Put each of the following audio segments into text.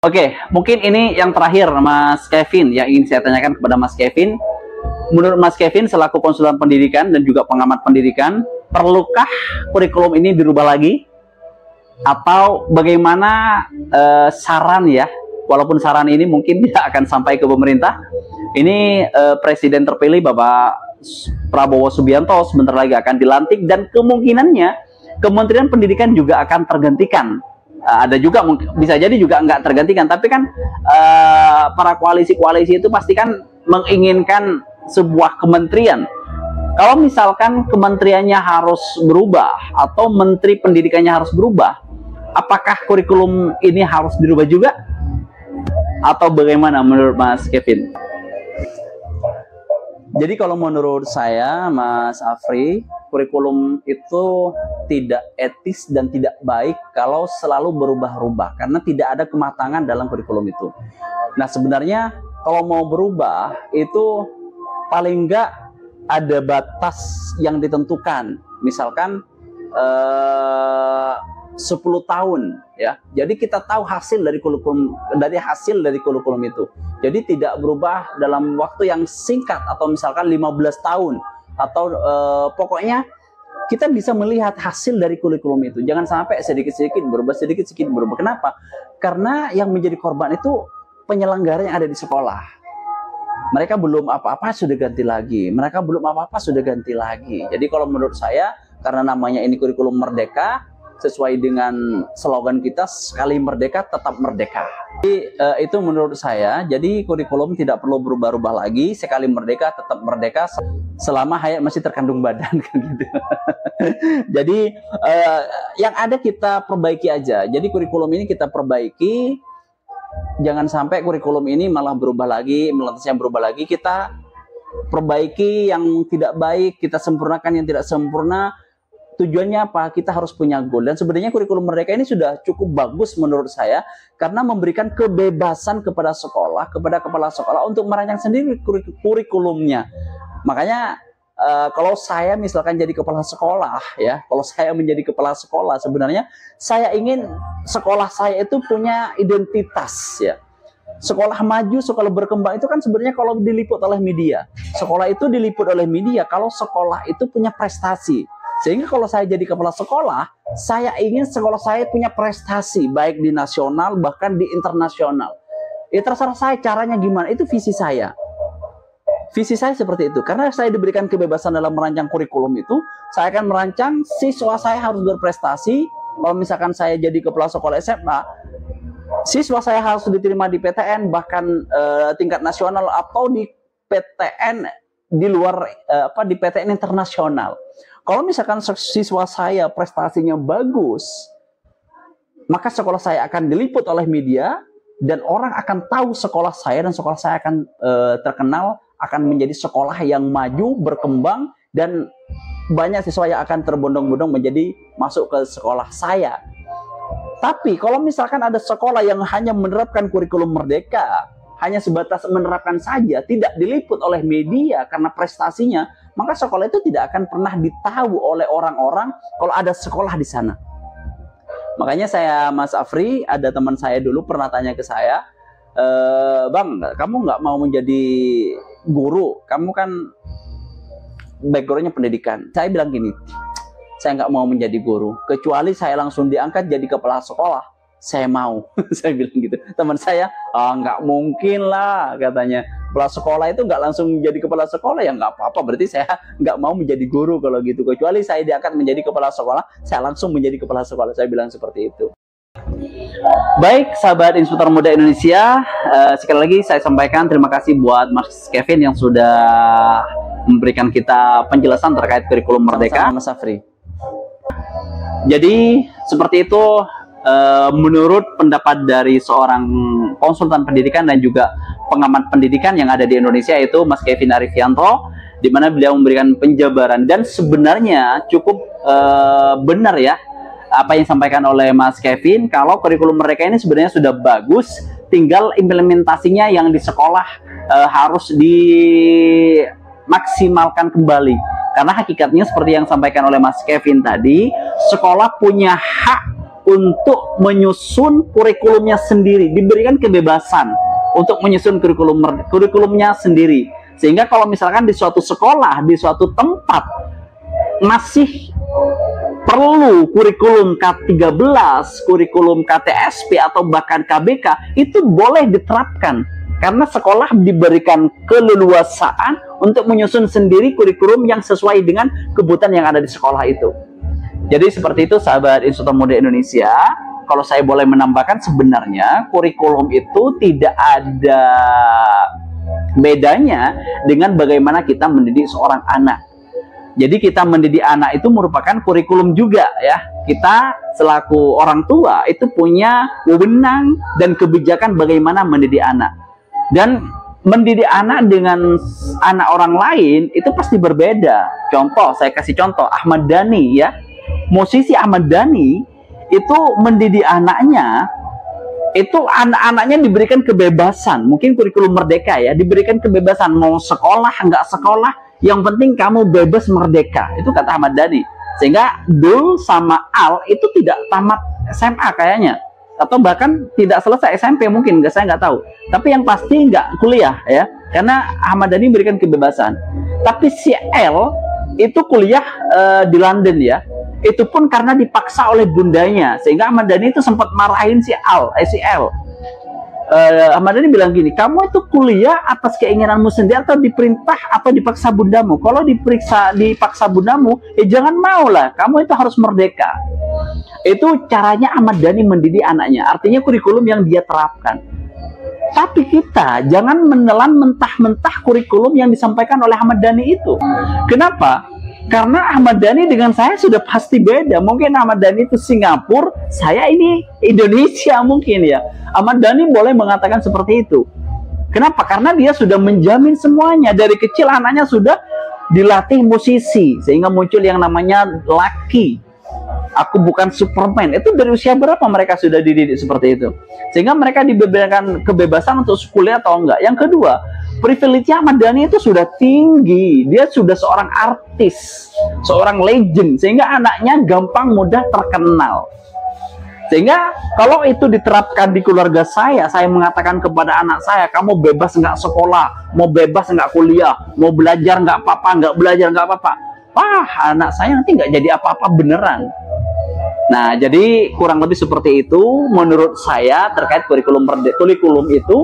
Oke, mungkin ini yang terakhir Mas Kevin yang ingin saya tanyakan kepada Mas Kevin. Menurut Mas Kevin selaku konsultan pendidikan dan juga pengamat pendidikan, perlukah kurikulum ini dirubah lagi? Atau bagaimana saran ya, walaupun saran ini mungkin tidak akan sampai ke pemerintah. Ini Presiden terpilih Bapak Prabowo Subianto sebentar lagi akan dilantik dan kemungkinannya Kementerian Pendidikan juga akan tergantikan. Ada juga bisa jadi juga nggak tergantikan, tapi kan para koalisi-koalisi itu pasti kan menginginkan sebuah kementerian. Kalau misalkan kementeriannya harus berubah atau menteri pendidikannya harus berubah, apakah kurikulum ini harus dirubah juga? Atau bagaimana menurut Mas Kevin? Jadi kalau menurut saya, Mas Afri, kurikulum itu tidak etis dan tidak baik kalau selalu berubah-ubah, karena tidak ada kematangan dalam kurikulum itu. Nah sebenarnya kalau mau berubah itu paling enggak ada batas yang ditentukan, misalkan 10 tahun ya. Jadi kita tahu hasil dari kurikulum itu. Jadi tidak berubah dalam waktu yang singkat atau misalkan 15 tahun atau pokoknya kita bisa melihat hasil dari kurikulum itu. Jangan sampai sedikit-sedikit berubah, sedikit-sedikit berubah. Kenapa? Karena yang menjadi korban itu penyelenggara yang ada di sekolah. Mereka belum apa-apa sudah ganti lagi. Mereka belum apa-apa sudah ganti lagi. Jadi kalau menurut saya, karena namanya ini kurikulum merdeka, sesuai dengan slogan kita, sekali merdeka tetap merdeka. Jadi itu menurut saya. Jadi kurikulum tidak perlu berubah-ubah lagi. Sekali merdeka tetap merdeka selama hayat masih terkandung badan gitu. Jadi yang ada kita perbaiki aja. Jadi kurikulum ini kita perbaiki. Jangan sampai kurikulum ini malah berubah lagi, melantasnya berubah lagi. Kita perbaiki yang tidak baik, kita sempurnakan yang tidak sempurna. Tujuannya apa? Kita harus punya goal. Dan sebenarnya kurikulum merdeka ini sudah cukup bagus menurut saya, karena memberikan kebebasan kepada sekolah, kepada kepala sekolah untuk merancang sendiri kurikulumnya. Makanya kalau saya misalkan jadi kepala sekolah ya, kalau saya menjadi kepala sekolah, sebenarnya saya ingin sekolah saya itu punya identitas ya. Sekolah maju, sekolah berkembang itu kan sebenarnya kalau diliput oleh media. Sekolah itu diliput oleh media kalau sekolah itu punya prestasi. Sehingga kalau saya jadi kepala sekolah, saya ingin sekolah saya punya prestasi, baik di nasional, bahkan di internasional. Ya terserah saya caranya gimana, itu visi saya. Visi saya seperti itu. Karena saya diberikan kebebasan dalam merancang kurikulum itu, saya akan merancang siswa saya harus berprestasi. Kalau misalkan saya jadi kepala sekolah SMA, siswa saya harus diterima di PTN, bahkan tingkat nasional atau di PTN di luar di PTN internasional. Kalau misalkan siswa saya prestasinya bagus, maka sekolah saya akan diliput oleh media dan orang akan tahu sekolah saya, dan sekolah saya akan terkenal, akan menjadi sekolah yang maju, berkembang, dan banyak siswa yang akan terbondong-bondong menjadi masuk ke sekolah saya. Tapi kalau misalkan ada sekolah yang hanya menerapkan kurikulum merdeka, hanya sebatas menerapkan saja, tidak diliput oleh media karena prestasinya, maka sekolah itu tidak akan pernah ditahu oleh orang-orang kalau ada sekolah di sana. Makanya saya, Mas Afri, ada teman saya dulu pernah tanya ke saya, Bang, kamu nggak mau menjadi guru? Kamu kan backgroundnya pendidikan. Saya bilang gini, saya nggak mau menjadi guru, kecuali saya langsung diangkat jadi kepala sekolah. Saya mau. Saya bilang gitu. Teman saya, nggak mungkin lah katanya. Kepala sekolah itu nggak langsung jadi kepala sekolah, ya nggak apa-apa. Berarti saya nggak mau menjadi guru kalau gitu. Kecuali saya diangkat menjadi kepala sekolah, saya langsung menjadi kepala sekolah. Saya bilang seperti itu. Baik, sahabat Inspektor Muda Indonesia, sekali lagi saya sampaikan terima kasih buat Mas Kevin yang sudah memberikan kita penjelasan terkait kurikulum merdeka. Sama-sama, Mas Afri. Jadi seperti itu. Menurut pendapat dari seorang konsultan pendidikan dan juga pengamat pendidikan yang ada di Indonesia, yaitu Mas Kevin Arifianto, di mana beliau memberikan penjabaran dan sebenarnya cukup benar ya apa yang disampaikan oleh Mas Kevin, kalau kurikulum mereka ini sebenarnya sudah bagus, tinggal implementasinya yang di sekolah harus dimaksimalkan kembali. Karena hakikatnya seperti yang disampaikan oleh Mas Kevin tadi, sekolah punya hak untuk menyusun kurikulumnya sendiri, diberikan kebebasan untuk menyusun kurikulumnya sendiri. Sehingga kalau misalkan di suatu sekolah, di suatu tempat masih perlu kurikulum K13, kurikulum KTSP atau bahkan KBK, itu boleh diterapkan karena sekolah diberikan keleluasaan untuk menyusun sendiri kurikulum yang sesuai dengan kebutuhan yang ada di sekolah itu. Jadi seperti itu sahabat Instruktur Muda Indonesia. Kalau saya boleh menambahkan, sebenarnya kurikulum itu tidak ada bedanya dengan bagaimana kita mendidik seorang anak. Jadi kita mendidik anak itu merupakan kurikulum juga ya. Kita selaku orang tua itu punya wewenang dan kebijakan bagaimana mendidik anak. Dan mendidik anak dengan anak orang lain itu pasti berbeda. Contoh, saya kasih contoh Ahmad Dhani ya. Musisi Ahmad Dhani itu mendidik anaknya, itu anak-anaknya diberikan kebebasan, mungkin kurikulum merdeka ya, diberikan kebebasan mau sekolah nggak sekolah, yang penting kamu bebas merdeka, itu kata Ahmad Dhani. Sehingga Dul sama Al itu tidak tamat SMA kayaknya, atau bahkan tidak selesai SMP mungkin, saya nggak tahu. Tapi yang pasti nggak kuliah ya, karena Ahmad Dhani berikan kebebasan. Tapi si L itu kuliah di London ya. Itu pun karena dipaksa oleh bundanya, sehingga Ahmad Dhani itu sempat marahin si L. Ahmad Dhani bilang gini, kamu itu kuliah atas keinginanmu sendiri atau diperintah atau dipaksa bundamu? Kalau dipaksa bundamu, jangan mau lah, kamu itu harus merdeka. Itu caranya Ahmad Dhani mendidik anaknya, artinya kurikulum yang dia terapkan. Tapi kita jangan menelan mentah-mentah kurikulum yang disampaikan oleh Ahmad Dhani itu. Kenapa? Karena Ahmad Dhani dengan saya sudah pasti beda. Mungkin Ahmad Dhani itu Singapura, saya ini Indonesia mungkin ya. Ahmad Dhani boleh mengatakan seperti itu. Kenapa? Karena dia sudah menjamin semuanya. Dari kecil anaknya sudah dilatih musisi, sehingga muncul yang namanya Lucky. Aku bukan Superman. Itu dari usia berapa mereka sudah dididik seperti itu? Sehingga mereka diberikan kebebasan untuk kuliah atau enggak. Yang kedua, privilege Ahmad Dhani itu sudah tinggi. Dia sudah seorang artis, seorang legend, sehingga anaknya gampang mudah terkenal. Sehingga kalau itu diterapkan di keluarga saya mengatakan kepada anak saya, kamu bebas nggak sekolah, mau bebas nggak kuliah, mau belajar nggak apa-apa, nggak belajar nggak apa-apa. Wah, anak saya nanti nggak jadi apa-apa beneran. Nah, jadi kurang lebih seperti itu menurut saya terkait kurikulum itu.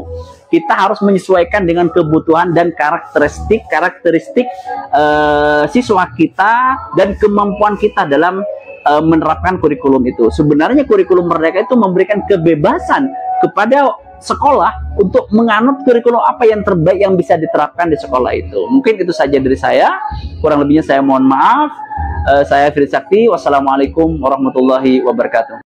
Kita harus menyesuaikan dengan kebutuhan dan karakteristik siswa kita dan kemampuan kita dalam menerapkan kurikulum itu. Sebenarnya kurikulum merdeka itu memberikan kebebasan kepada sekolah untuk menganut kurikulum apa yang terbaik yang bisa diterapkan di sekolah itu. Mungkin itu saja dari saya. Kurang lebihnya saya mohon maaf. Saya Firly Sakti. Wassalamualaikum warahmatullahi wabarakatuh.